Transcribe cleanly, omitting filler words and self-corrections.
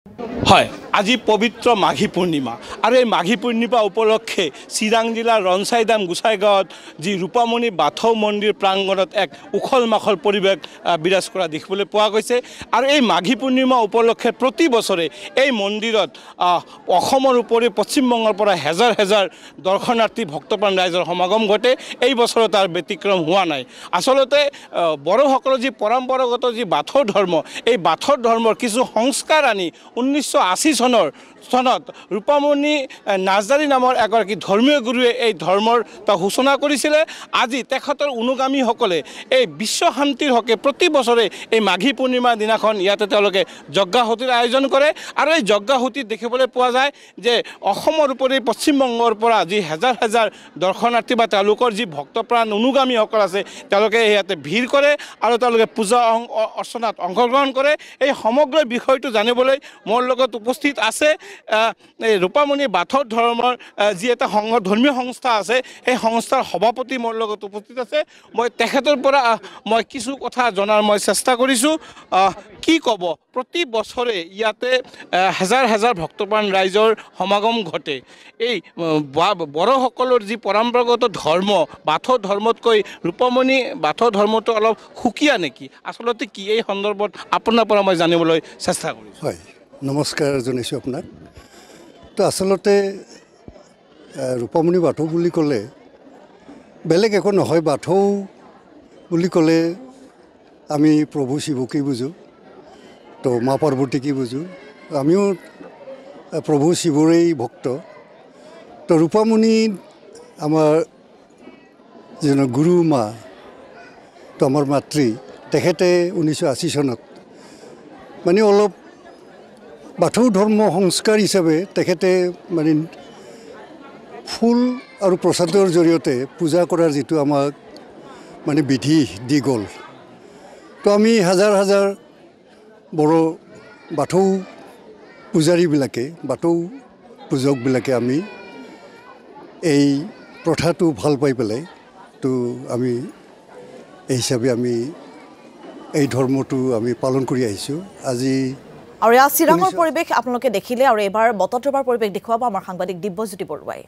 হয়, আজি পবিত্ৰ মাঘী পূৰ্ণিমা আৰু এই মাঘী পূৰ্ণিমা উপলক্ষে চিৰাং জিলাৰ ৰনচাইদাম গোসাইগাঁৱত যি ৰূপামণি বাথৌ মন্দিৰ প্ৰাংগণত এক উখল মাখল পৰিৱেশ বিৰাজ কৰা দেখিবলৈ পোৱা গৈছে। আৰু এই মাঘী পূৰ্ণিমা উপলক্ষে প্ৰতি বছৰে এই মন্দিৰত অসমৰ উপৰি পশ্চিমবংগৰ পৰা হেজাৰ হেজাৰ দৰ্শনাৰ্থী ভক্তপ্ৰাণ ৰাইজৰ সমাগম ঘটে। এই বছৰো তাৰ ব্যতিক্ৰম হোৱা নাই। আচলতে বড়োসকলৰ যি পৰম্পৰাগত যি বাথৌ ধৰ্ম, এই বাথৌ ধৰ্মৰ কিছু সংস্কাৰ আনি 1980 চনত ৰূপামণি নাৰ্জাৰী নামৰ এগৰাকী ধৰ্মীয় গুৰুৱে এই ধৰ্মৰ সূচনা কৰিছিলে। আজি তেখেতৰ অনুগামীসকলে এই বিশ্ব শান্তিৰ হকে প্ৰতি বছৰে এই মাঘী পূৰ্ণিমাৰ দিনাখন ইয়াতে তেওঁলোকে যজ্ঞাহুতিৰ আয়োজন কৰে। আৰু এই যজ্ঞাহুতিত দেখিবলৈ পোৱা যায় যে অসমৰ উপৰি পশ্চিমবংগৰ পৰা যি হেজাৰ হেজাৰ দৰ্শনাৰ্থী বা তেওঁলোকৰ যি ভক্তপ্ৰাণ অনুগামীসকল আছে তেওঁলোকে ইয়াতে ভিৰ কৰে আৰু তেওঁলোকে পূজা অৰ্চনাত অংশগ্ৰহণ কৰে। এই সমগ্ৰ বিষয়টো জানিবলৈ মোৰ লগত উপস্থিত আছে এই ৰূপামণি বাথৌ ধৰ্মৰ যি এটা ধৰ্মীয় সংস্থা আছে, সেই সংস্থাৰ সভাপতি মোৰ লগত উপস্থিত আছে। মই তেখেতৰ পৰা মই কিছু কথা জনাৰ চেষ্টা কৰিছোঁ। কি ক'ব, প্ৰতি বছৰে ইয়াতে হেজাৰ হেজাৰ ভক্তপ্ৰাণ ৰাইজৰ সমাগম ঘটে। এই বড়োসকলৰ যি পৰম্পৰাগত ধৰ্ম বাথৌ ধৰ্মতকৈ ৰূপামণি বাথৌ ধৰ্মটো অলপ সুকীয়া নেকি? আচলতে কি, এই সন্দৰ্ভত আপোনাৰ পৰা মই জানিবলৈ চেষ্টা কৰিছোঁ। হয়, নমস্কাৰ জনাইছোঁ আপোনাক। তো আচলতে ৰূপামণি বাথৌ বুলি ক'লে বেলেগ একো নহয়। বাথৌ বুলি ক'লে আমি প্ৰভু শিৱকেই বুজোঁ, তো মা পাৰ্বতীকেই বুজোঁ। আমিও প্ৰভু শিৱৰেই ভক্ত। তো ৰূপামণি আমাৰ যিজন গুৰু মা, তো আমাৰ মাতৃ, তেখেতে 1980 চনত মানে অলপ বাথৌ ধৰ্ম সংস্কাৰ হিচাপে তেখেতে মানে ফুল আৰু প্ৰসাদৰ জৰিয়তে পূজা কৰাৰ যিটো আমাক মানে বিধি দি গ'ল, তো আমি হাজাৰ হাজাৰ বড়ো বাথৌ পূজাৰীবিলাকে, বাথৌ পূজকবিলাকে আমি এই প্ৰথাটো ভাল পাই পেলাই তো আমি এই হিচাপে আমি এই ধৰ্মটো আমি পালন কৰি আহিছোঁ। আজি আৰু ইয়াৰ চিৰাঙৰ পৰিৱেশ আপোনালোকে দেখিলে, আৰু এইবাৰ বটদ্ৰৱাৰ পৰিৱেশ দেখুৱাব আমাৰ সাংবাদিক দিব্যজ্যোতি বৰুৱাই।